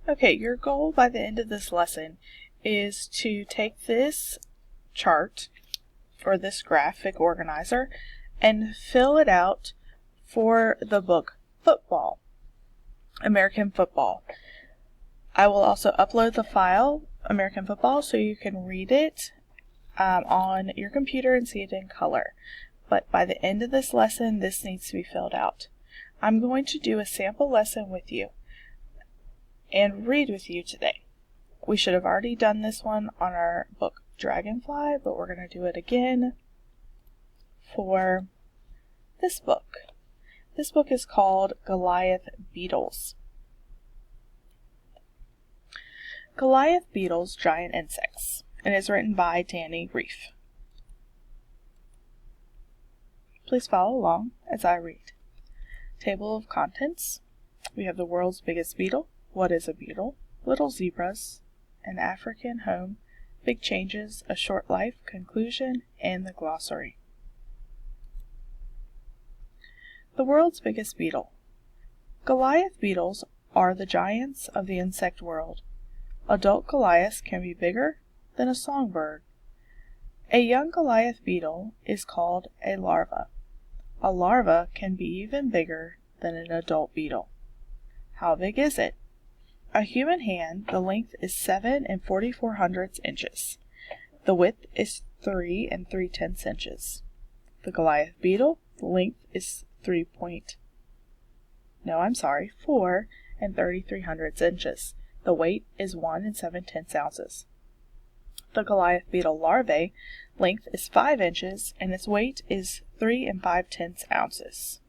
Okay, your goal by the end of this lesson is to take this chart or this graphic organizer and fill it out for the book Football, American Football. I will also upload the file American Football so you can read it on your computer and see it in color. But by the end of this lesson, this needs to be filled out. I'm going to do a sample lesson with you and read with you today. We should have already done this one on our book Dragonfly, but we're going to do it again for this book. This book is called Goliath Beetles. Goliath Beetles, Giant Insects, and is written by Danny Reef. Please follow along as I read. Table of contents. We have the world's biggest beetle. What is a beetle? Little zebras. An African home. Big changes. A short life. Conclusion. And the glossary. The world's biggest beetle. Goliath beetles are the giants of the insect world. Adult Goliaths can be bigger than a songbird. A young Goliath beetle is called a larva. A larva can be even bigger than an adult beetle. How big is it? A human hand, the length is 7 4/44 inches. The width is 3 3/10 inches. The Goliath beetle, the length is 4 3/33 inches. The weight is 1 7/10 ounces. The Goliath beetle larvae length is 5 inches and its weight is 3 5/10 ounces.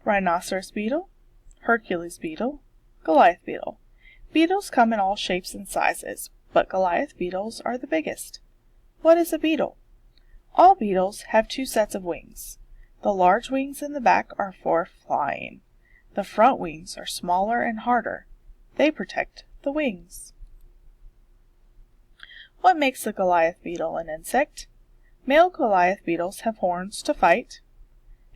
Rhinoceros beetle, Hercules beetle, Goliath beetle. Beetles come in all shapes and sizes, but Goliath beetles are the biggest. What is a beetle? All beetles have 2 sets of wings. The large wings in the back are for flying. The front wings are smaller and harder. They protect the wings. What makes the Goliath beetle an insect? Male Goliath beetles have horns to fight.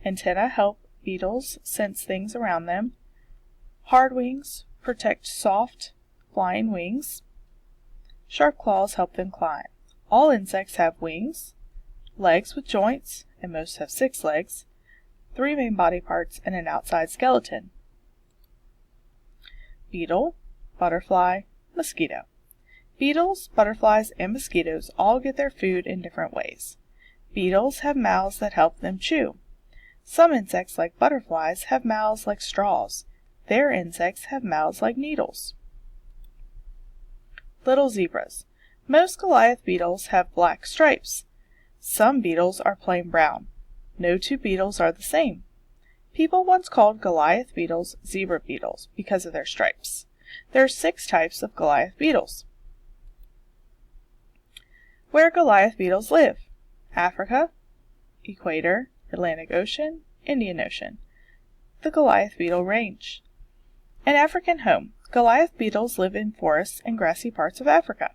Antennae help beetles sense things around them. Hard wings protect soft, flying wings. Sharp claws help them climb. All insects have wings, legs with joints, and most have 6 legs, 3 main body parts, and an outside skeleton. Beetle, butterfly, mosquito. Beetles, butterflies, and mosquitoes all get their food in different ways. Beetles have mouths that help them chew. Some insects, like butterflies, have mouths like straws. Their insects have mouths like needles. Little zebras. Most Goliath beetles have black stripes. Some beetles are plain brown. No 2 beetles are the same. People once called Goliath beetles zebra beetles because of their stripes. There are 6 types of Goliath beetles. Where Goliath beetles live: Africa, Equator, Atlantic Ocean, Indian Ocean. The Goliath beetle range. An African home. Goliath beetles live in forests and grassy parts of Africa.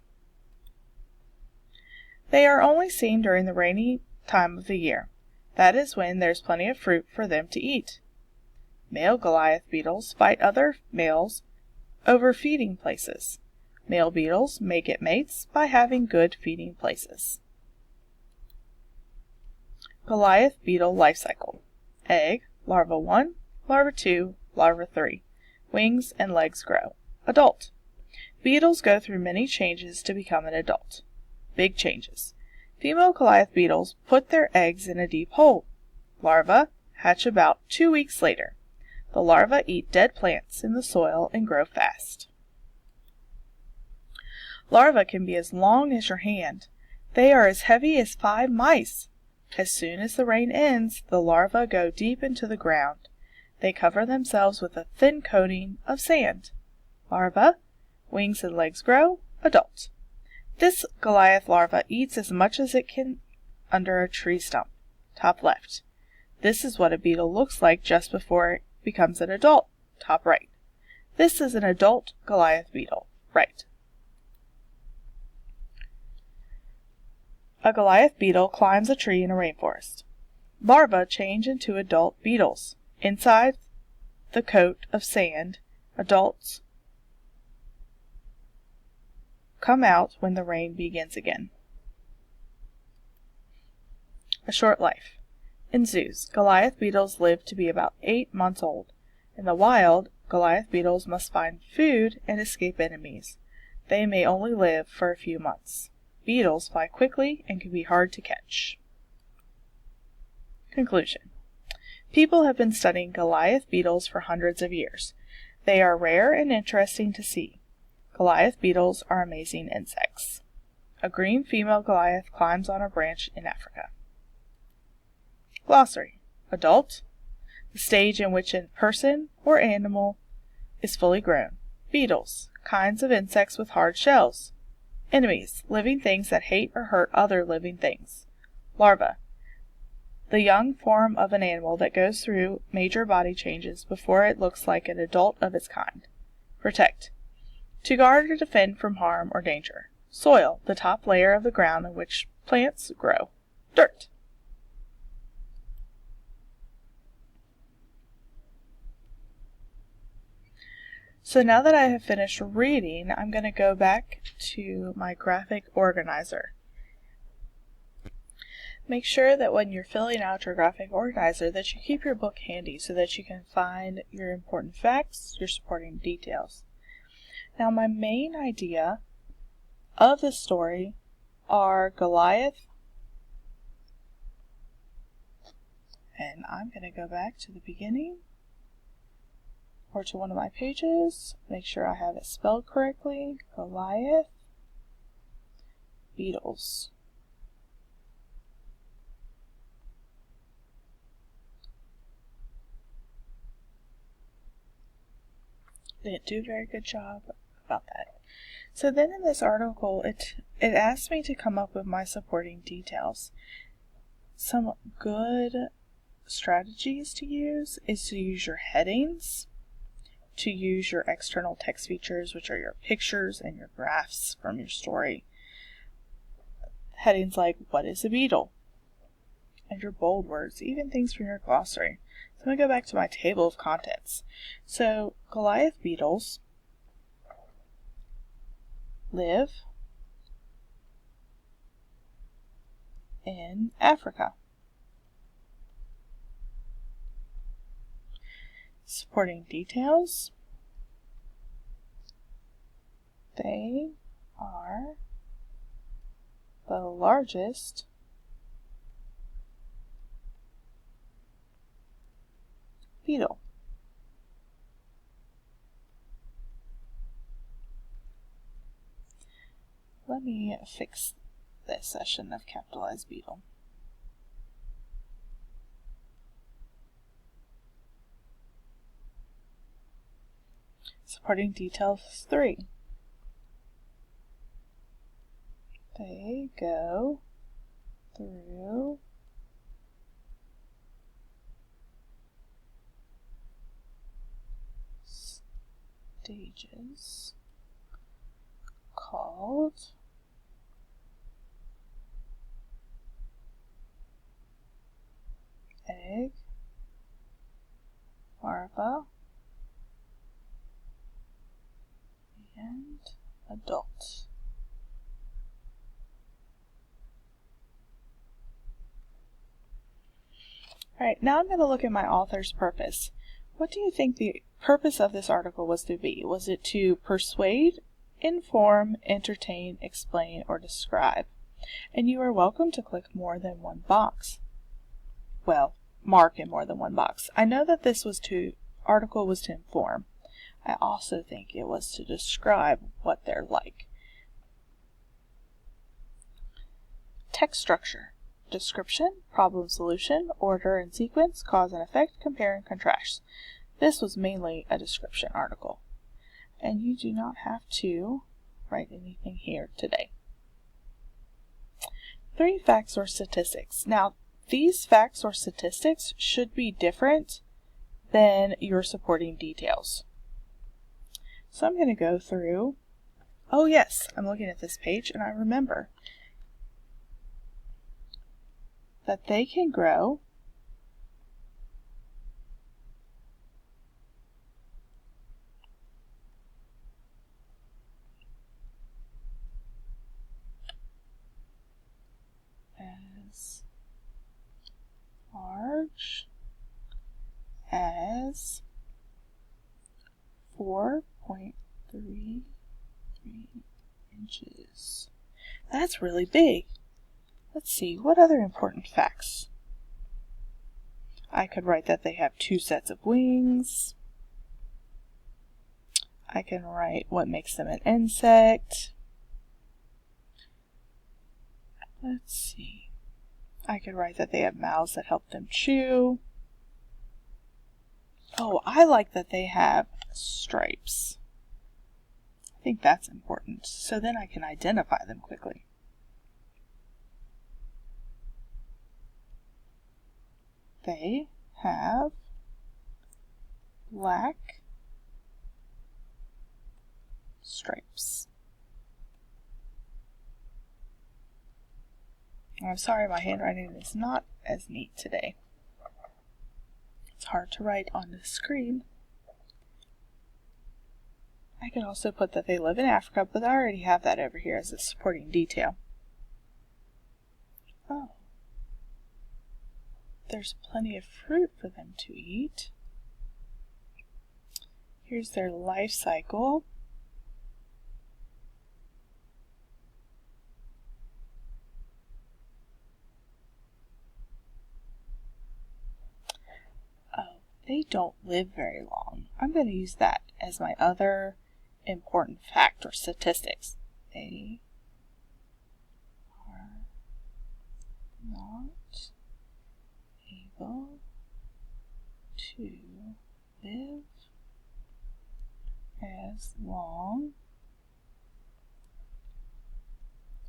They are only seen during the rainy time of the year. That is when there's plenty of fruit for them to eat. Male Goliath beetles fight other males over feeding places. Male beetles may get mates by having good feeding places. Goliath beetle life cycle. Egg, larva 1, larva 2, larva 3. Wings and legs grow. Adult. Beetles go through many changes to become an adult. Big changes. Female Goliath beetles put their eggs in a deep hole. Larvae hatch about 2 weeks later. The larvae eat dead plants in the soil and grow fast. Larvae can be as long as your hand. They are as heavy as 5 mice. As soon as the rain ends, the larvae go deep into the ground. They cover themselves with a thin coating of sand. Larva, wings and legs grow. Adult. This Goliath larva eats as much as it can under a tree stump. Top left. This is what a beetle looks like just before it becomes an adult. Top right. This is an adult Goliath beetle. Right. A Goliath beetle climbs a tree in a rainforest. Larvae change into adult beetles. Inside the coat of sand, adults come out when the rain begins again. A short life. In zoos, Goliath beetles live to be about 8 months old. In the wild, Goliath beetles must find food and escape enemies. They may only live for a few months. Beetles fly quickly and can be hard to catch. Conclusion. People have been studying Goliath beetles for hundreds of years. They are rare and interesting to see. Goliath beetles are amazing insects. A green female Goliath climbs on a branch in Africa. Glossary. Adult. The stage in which a person or animal is fully grown. Beetles. Kinds of insects with hard shells. Enemies. Living things that hate or hurt other living things. Larva. The young form of an animal that goes through major body changes before it looks like an adult of its kind. Protect. To guard or defend from harm or danger. Soil. The top layer of the ground in which plants grow. Dirt. So now that I have finished reading, I'm going to go back to my graphic organizer. Make sure that when you're filling out your graphic organizer that you keep your book handy so that you can find your important facts, your supporting details. Now my main idea of the story are Goliath, and I'm going to go back to the beginning or to one of my pages, make sure I have it spelled correctly, Goliath beetles. Didn't do a very good job about that. So then in this article, it asked me to come up with my supporting details. Some good strategies to use is to use your headings, to use your external text features, which are your pictures and your graphs from your story. Headings like, what is a beetle? And your bold words, even things from your glossary. So I'm going to go back to my table of contents. So Goliath beetles live in Africa. Supporting details. They are the largest beetle. Let me fix this. I shouldn't have capitalized beetle. Supporting details 3. They go through stages called egg, larva, and adult. Alright, now I'm going to look at my author's purpose. What do you think the purpose of this article was to be? Was it to persuade, inform, entertain, explain, or describe? And you are welcome to click more than one box. Well, mark in more than one box. I know that this article was to inform. I also think it was to describe what they're like. Text structure. Description, problem solution, order and sequence, cause and effect, compare and contrast. This was mainly a description article. And you do not have to write anything here today. 3 facts or statistics. Now, these facts or statistics should be different than your supporting details. So I'm going to go through. Oh yes, I'm looking at this page and I remember that they can grow has 4.33 inches. That's really big. Let's see, what other important facts? I could write that they have 2 sets of wings. I can write what makes them an insect. Let's see. I could write that they have mouths that help them chew. Oh, I like that they have stripes. I think that's important, so then I can identify them quickly. They have black stripes. I'm sorry, my handwriting is not as neat today. It's hard to write on the screen. I could also put that they live in Africa, but I already have that over here as a supporting detail. Oh. There's plenty of fruit for them to eat. Here's their life cycle. Oh, they don't live very long. I'm going to use that as my other important fact or statistics. They are not able to live as long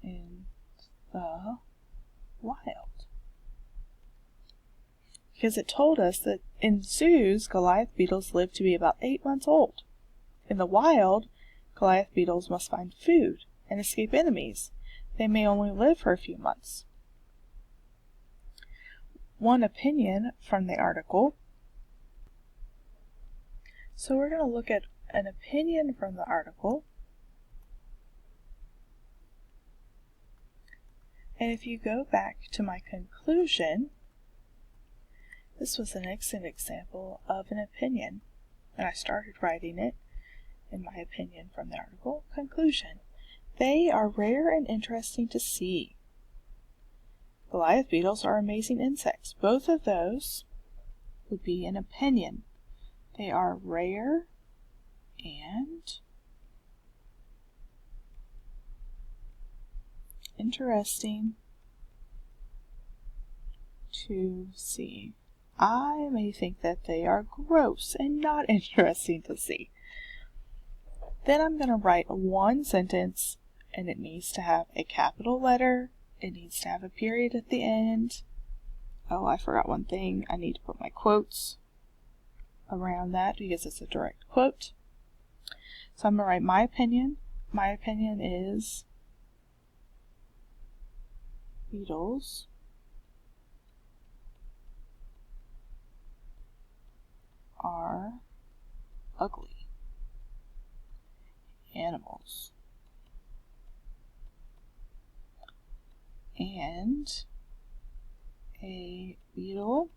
in the wild. Because it told us that in zoos, Goliath beetles live to be about 8 months old. In the wild, Goliath beetles must find food and escape enemies. They may only live for a few months. One opinion from the article. So we're going to look at an opinion from the article. And if you go back to my conclusion, this was an excellent example of an opinion. And I started writing it in my opinion from the article. Conclusion. They are rare and interesting to see. Goliath beetles are amazing insects. Both of those would be an opinion. They are rare and interesting to see. I may think that they are gross and not interesting to see. Then I'm going to write one sentence, and it needs to have a capital letter. It needs to have a period at the end. Oh, I forgot one thing. I need to put my quotes around that because it's a direct quote. So I'm going to write my opinion. My opinion is beetles are ugly animals. And a beetle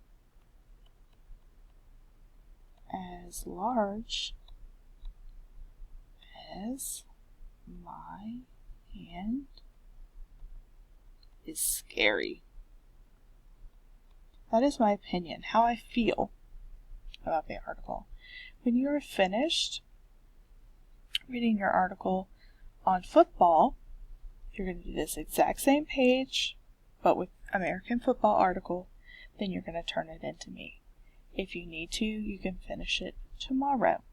as large as my hand is scary. That is my opinion, how I feel about the article. When you are finished reading your article on football, you're going to do this exact same page, but with American football article, then you're going to turn it in to me. If you need to, you can finish it tomorrow.